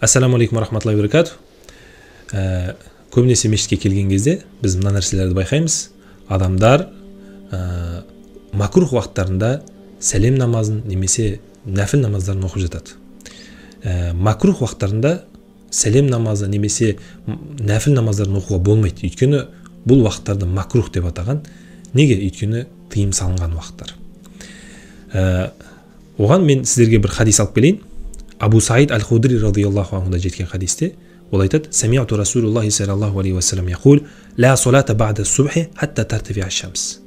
Ассаламу алейкум рахматуллахи ва баракатух. Көбінесе мешітке келген кезде біз мына нәрселерді байқаймыз. Адамдар макрух уақыттарында сәлем намазын немесе нәфіл намаздарын оқып жатады. Макрух уақыттарында сәлем намазы немесе нәфіл намаздарын оқуға болмайды. Өйткені бұл уақыттарды макрух деп атаған. Неге? Өйткені тыйым салынған уақыттар. Оған мен сіздерге бір хадис алып келейін. Абу Саид аль-Худри радиаллаху анхудан жеткен хадисте ол айтады: "Сами'ту Расулуллахи саллаллаху алейхи ва саллям яқул: ла салата ба'да субхи хатта тартифи'a аш-шамс,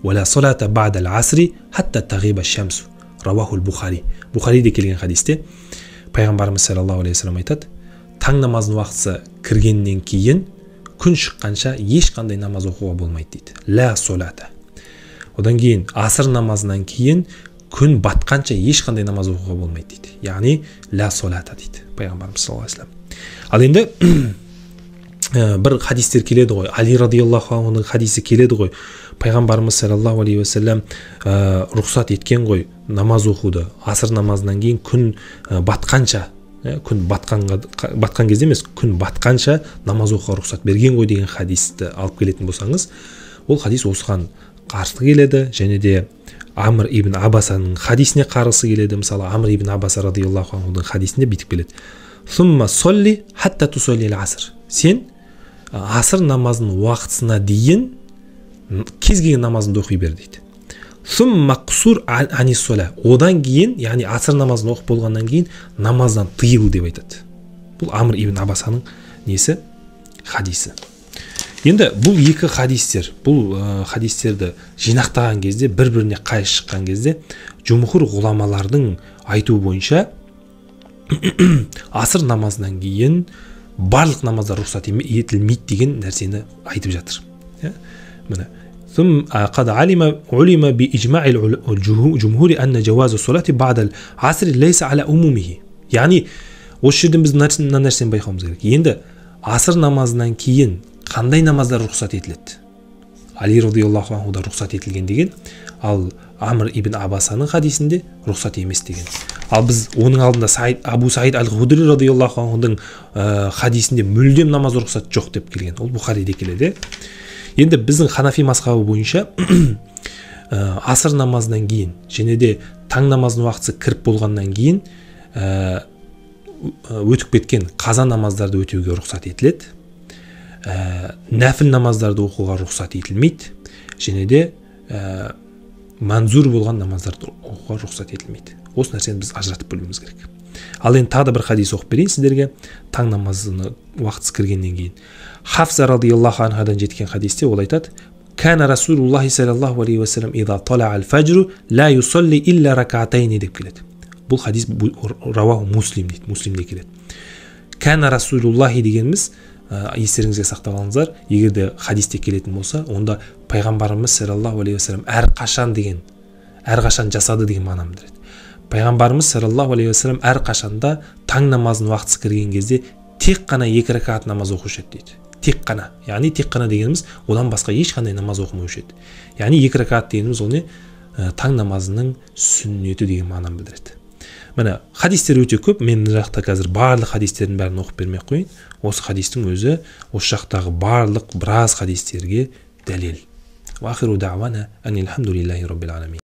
ва ла салата ба'да ал-асри хатта тагиба аш-шамс." Равахул Бухари. Бухариде келген хадисте пайғамбарымыз саллаллаху алейхи ва саллям айтады: таң намазының уақыты кіргеннен кейін күн шыққанша ешқандай намаз оқуға болмайды дейді. Ла салата. Одан кейін аср намазынан кейін күн батқанша ешқандай намаз оқуға болмайды дейді. Яғни ла салата дейді пайғамбарымыз саллаллаху алейхи ва саллям. Ал енді бір хадистер келеді ғой. Али радиаллаху анхудың хадисі келеді ғой. Пайғамбарымыз саллаллаху алейхи ва саллям рұқсат еткен ғой намаз оқуды. Аср намазынан кейін күн батқанша, күн батқан кезде емес, күн батқанша намаз оқуға рұқсат берген ғой деген хадисті алып келетін болсаңыз, ол хадис осыған қарсы келеді. Және де Амр ибн Абасаның хадисіне қарсы келеді. Мысалы, Амр ибн Абаса радиаллаху анхудың хадисінде бүйтіп келеді: "Сумма солли хатта тусалли ал-аср." Сен аср намазының уақытысына дейін кез келген намазыңды оқи бер дейді. "Сумма қсур ани сола." Одан кейін, яғни аср намазын оқып болғаннан кейін намаздан тыйыл деп айтады. Бұл Амр ибн Абасаның несі? Хадисі. Енді бұл екі хадистер, бұл хадистерді жинақтаған кезде, бір-біріне қайшы шыққан кезде, жумхур ғұламалардың айтуы бойынша аср намазынан кейін барлық намаздар рұқсат етілмейді деген нәрсені айтып жатыр. Міне قد علم بإجماع الجمهور أن جواز الصلاة بعد العصر ليس على عمومه. Яғни осы жерден біз мына нәрсені байқауымыз керек. Енді аср намазынан кейін қандай намаздар рұқсат етіледі? Али радиаллаху анхуда рұқсат етілген деген, ал Амр ибн Абасаның хадисінде рұқсат емес деген. Ал біз оның алдында Абу Саид аль-Худри радиаллаху анхудың хадисінде мүлдем намаз рұқсат жоқ деп келген. Ол Бухариде келеді. Енді біздің Ханафи мазхабы бойынша аср намазынан кейін және де таң намазының уақыты кіріп болғаннан кейін өтіп кеткен қаза намаздарды өтеуге рұқсат етіледі. Нәфіл намаздарды оқуға рұқсат етілмейді. Және де манзур болған намаздарды оқуға рұқсат етілмейді. Осы нәрсені біз ажыратып білуіміз керек. Ал енді тағы да бір хадис оқып берейін сіздерге. Таң намазының уақытысы кіргеннен кейін Хафса радиаллаху анхадан жеткен хадисте ол айтады: "Кана Расулуллахи саллаллаху алейхи ва саллям иза талаа аль-фаджру ла юсалли илля ракатайни" деп келеді. Бұл хадис Раваху Муслим дейді. Муслимде келеді. Кана Расулуллахи дегеніміз, естеріңізге сақтап алыңыздар, егер де хадисте келетін болса, онда пайғамбарымыз саллаллаху алейхи ва саллям әрқашан жасады деген мағынаны білдіреді. Пайғамбарымыз саллаллаху алейхи ва саллям әрқашанда таң намазының уақытысы кірген кезде тек қана 2 ракат намаз оқушы еді дейді. Тек қана. Яғни тек қана дегеніміз одан басқа ешқандай намаз оқымаушы еді. Яғни 2 ракат дегеніміз ол не? Таң намазының сүннеті деген мағынаны білдіреді. Міне, хадистер өте көп. Мен мына жақта қазір барлық хадистердің бәрін оқып бермей қойын. Осы хадистің өзі осы жақтағы барлық біраз хадистерге дәлел. Ва ахиру дa'вана анил хамдулиллахи раббил аламин.